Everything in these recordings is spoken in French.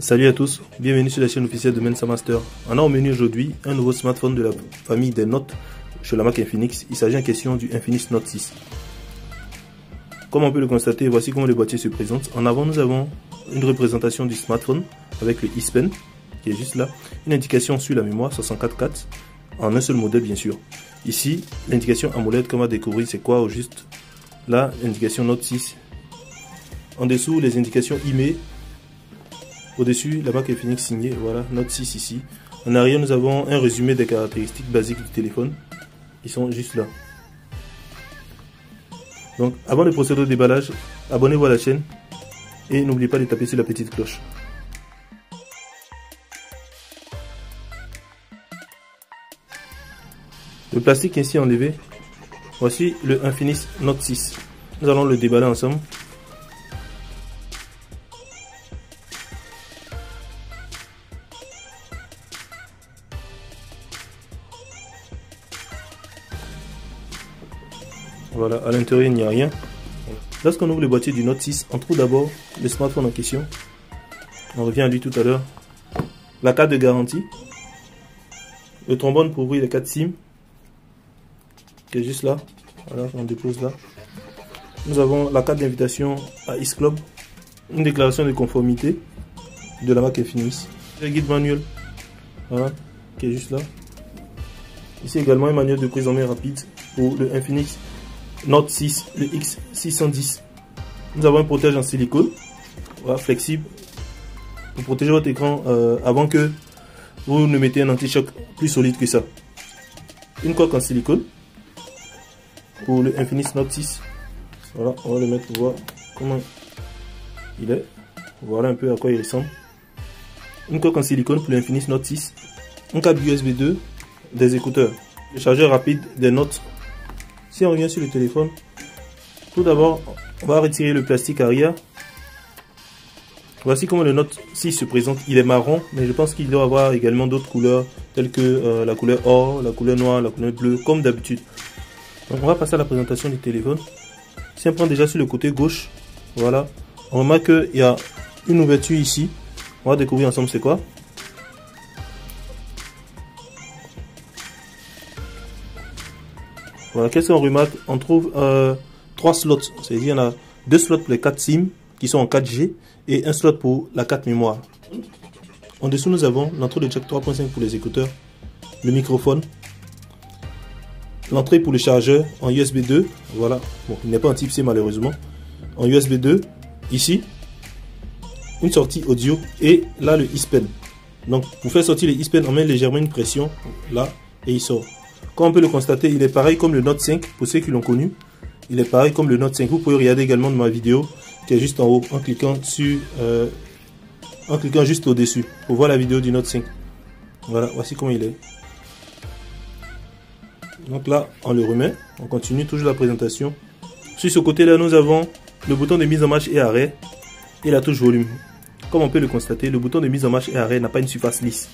Salut à tous, bienvenue sur la chaîne officielle de Mensa Master. On a au menu aujourd'hui un nouveau smartphone de la famille des Note chez la marque Infinix. Il s'agit en question du Infinix Note 6. Comme on peut le constater, voici comment le boîtier se présente. En avant, nous avons une représentation du smartphone avec le S Pen qui est juste là. Une indication sur la mémoire 64K en un seul modèle bien sûr. Ici, l'indication AMOLED qu'on va découvrir c'est quoi au juste. Là, l'indication Note 6. En dessous, les indications IMEI. Au-dessus, la marque Infinix signée, voilà, Note 6 ici. En arrière, nous avons un résumé des caractéristiques basiques du téléphone. Ils sont juste là. Donc, avant de procéder au déballage, abonnez-vous à la chaîne et n'oubliez pas de taper sur la petite cloche. Le plastique ainsi enlevé, voici le Infinix Note 6. Nous allons le déballer ensemble. Voilà, à l'intérieur il n'y a rien. Lorsqu'on ouvre le boîtier du Note 6, on trouve d'abord le smartphone en question. On revient à lui tout à l'heure. La carte de garantie. Le trombone pour ouvrir les 4 SIM. Qui est juste là. Voilà, on dépose là. Nous avons la carte d'invitation à X-Club. Une déclaration de conformité de la marque Infinix. Le guide manuel. Voilà, qui est juste là. Ici également un manuel de prise en main rapide pour le Infinix Note 6, le X610. Nous avons un protège en silicone, voilà, flexible, pour protéger votre écran avant que vous ne mettez un anti-choc plus solide que ça. Une coque en silicone pour le Infinix Note 6. Voilà, on va le mettre pour voir comment il est. Voilà un peu à quoi il ressemble. Une coque en silicone pour le Infinix Note 6. Un câble USB 2, des écouteurs, le chargeur rapide des notes. Si on revient sur le téléphone, tout d'abord, on va retirer le plastique arrière. Voici comment le Note 6 se présente. Il est marron, mais je pense qu'il doit avoir également d'autres couleurs, telles que la couleur or, la couleur noire, la couleur bleue, comme d'habitude. Donc on va passer à la présentation du téléphone. Si on prend déjà sur le côté gauche, voilà, on remarque qu'il y a une ouverture ici. On va découvrir ensemble c'est quoi. Voilà, qu'est-ce qu'on remarque? On trouve 3 slots, c'est-à-dire il y en a 2 slots pour les 4 SIM qui sont en 4G et un slot pour la carte mémoire. En dessous, nous avons l'entrée de jack 3.5 pour les écouteurs, le microphone, l'entrée pour le chargeur en USB 2, voilà, bon, il n'est pas en type C malheureusement, en USB 2, ici, une sortie audio et là le S Pen. Donc pour faire sortir le S Pen, on met légèrement une pression là et il sort. Comme on peut le constater, il est pareil comme le Note 5, pour ceux qui l'ont connu. Il est pareil comme le Note 5. Vous pouvez regarder également de ma vidéo qui est juste en haut en cliquant juste au-dessus pour voir la vidéo du Note 5. Voilà, voici comment il est. Donc là, on le remet. On continue toujours la présentation. Sur ce côté-là, nous avons le bouton de mise en marche et arrêt et la touche volume. Comme on peut le constater, le bouton de mise en marche et arrêt n'a pas une surface lisse.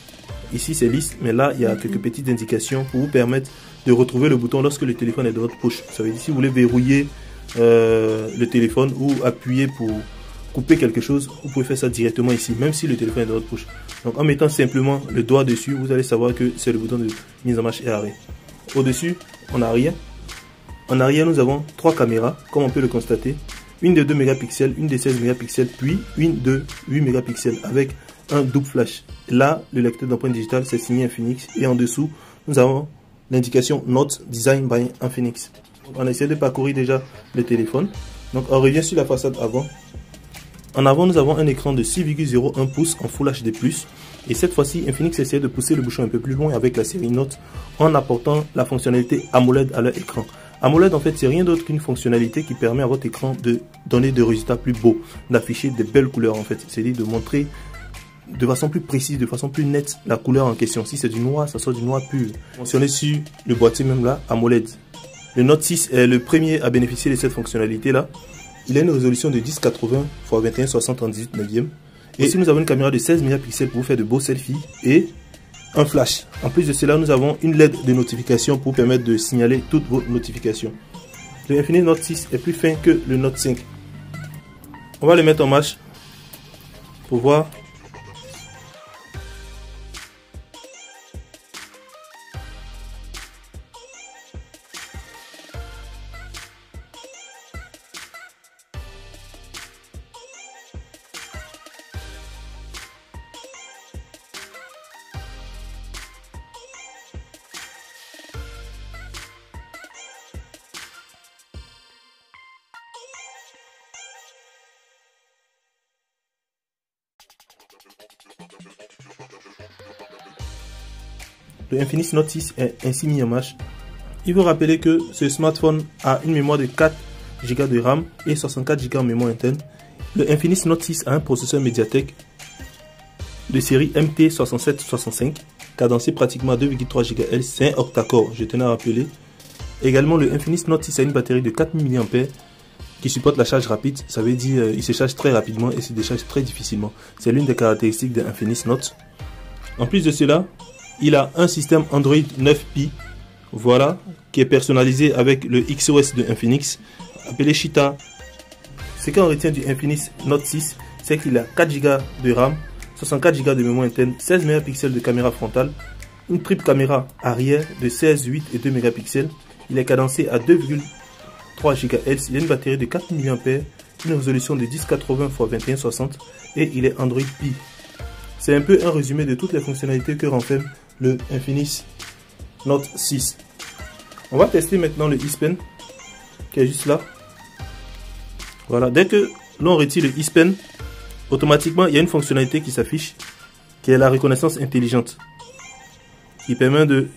Ici c'est lisse, mais là il y a quelques petites indications pour vous permettre de retrouver le bouton lorsque le téléphone est dans votre poche. Ça veut dire si vous voulez verrouiller le téléphone ou appuyer pour couper quelque chose, vous pouvez faire ça directement ici, même si le téléphone est dans votre poche. Donc en mettant simplement le doigt dessus, vous allez savoir que c'est le bouton de mise en marche et arrêt. Au-dessus, en arrière, nous avons 3 caméras, comme on peut le constater. Une de 2 mégapixels, une de 16 mégapixels, puis une de 8 mégapixels avec un double flash. Là, le lecteur d'empreinte digitale, c'est signé Infinix. Et en dessous, nous avons l'indication Note Design by Infinix. On a essayé de parcourir déjà le téléphone. Donc, on revient sur la façade avant. En avant, nous avons un écran de 6,01 pouces en Full HD+. Et cette fois-ci, Infinix essaie de pousser le bouchon un peu plus loin avec la série Note en apportant la fonctionnalité AMOLED à leur écran. AMOLED, en fait, c'est rien d'autre qu'une fonctionnalité qui permet à votre écran de donner des résultats plus beaux, d'afficher des belles couleurs, en fait. C'est-à-dire de montrer de façon plus précise, de façon plus nette la couleur en question. Si c'est du noir, ça sort du noir pur. Mentionné sur le boîtier même là, AMOLED. Le Note 6 est le premier à bénéficier de cette fonctionnalité là. Il a une résolution de 1080 x 2160 en 18 neuvième. Et ici nous avons une caméra de 16 mégapixels pour vous faire de beaux selfies et un flash. En plus de cela, nous avons une LED de notification pour permettre de signaler toutes vos notifications. Le Infinix Note 6 est plus fin que le Note 5. On va le mettre en marche pour voir le Infinix Note 6 est ainsi mis en marche. Il faut rappeler que ce smartphone a une mémoire de 4 Go de RAM et 64 Go en mémoire interne. Le Infinix Note 6 a un processeur Mediatek de série MT6765, cadencé pratiquement à 2,3 GHz, c'est un octa-core, je tenais à rappeler. Également, le Infinix Note 6 a une batterie de 4000 mAh qui supporte la charge rapide, ça veut dire il se charge très rapidement et se décharge très difficilement. C'est l'une des caractéristiques de Infinix Note. En plus de cela, il a un système Android 9Pie, voilà, qui est personnalisé avec le XOS de Infinix, appelé Cheetah. Ce qu'on retient du Infinix Note 6, c'est qu'il a 4 Go de RAM, 64 Go de mémoire interne, 16 mégapixels de caméra frontale, une triple caméra arrière de 16, 8 et 2 mégapixels. Il est cadencé à 2,3 GHz, il a une batterie de 4000 mAh, une résolution de 1080 x 2160 et il est Android Pie. C'est un peu un résumé de toutes les fonctionnalités que renferme le Infinix Note 6. On va tester maintenant le S Pen qui est juste là. Voilà, dès que l'on retire le S Pen, automatiquement il y a une fonctionnalité qui s'affiche qui est la reconnaissance intelligente qui permet de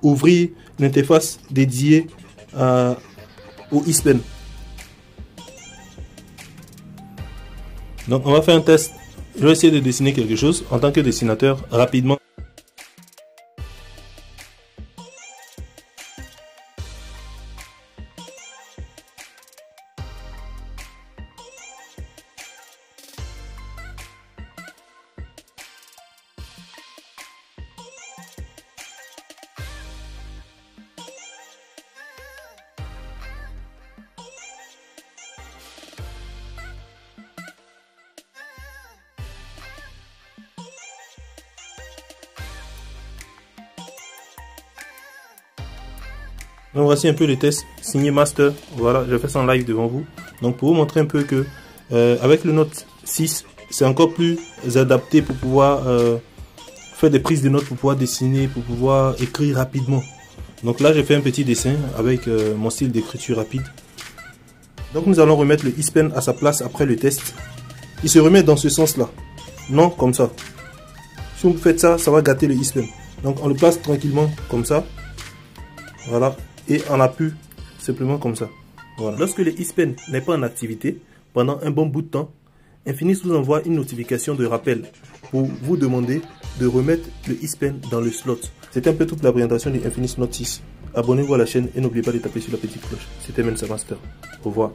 ouvrir l'interface dédiée au S Pen. Donc on va faire un test. Je vais essayer de dessiner quelque chose en tant que dessinateur rapidement. Donc voici un peu le test signé Master. Voilà, je fais ça en live devant vous. Donc pour vous montrer un peu que avec le Note 6, c'est encore plus adapté pour pouvoir faire des prises de notes, pour pouvoir dessiner, pour pouvoir écrire rapidement. Donc là, j'ai fait un petit dessin avec mon style d'écriture rapide. Donc nous allons remettre le S Pen à sa place après le test. Il se remet dans ce sens-là, non comme ça. Si vous faites ça, ça va gâter le S Pen. Donc on le place tranquillement comme ça. Voilà. Et on appuie simplement comme ça. Voilà. Lorsque le S Pen n'est pas en activité, pendant un bon bout de temps, Infinix vous envoie une notification de rappel pour vous demander de remettre le S Pen dans le slot. C'est un peu toute la présentation du Infinix Note 6. Abonnez-vous à la chaîne et n'oubliez pas de taper sur la petite cloche. C'était Mensa Master. Au revoir.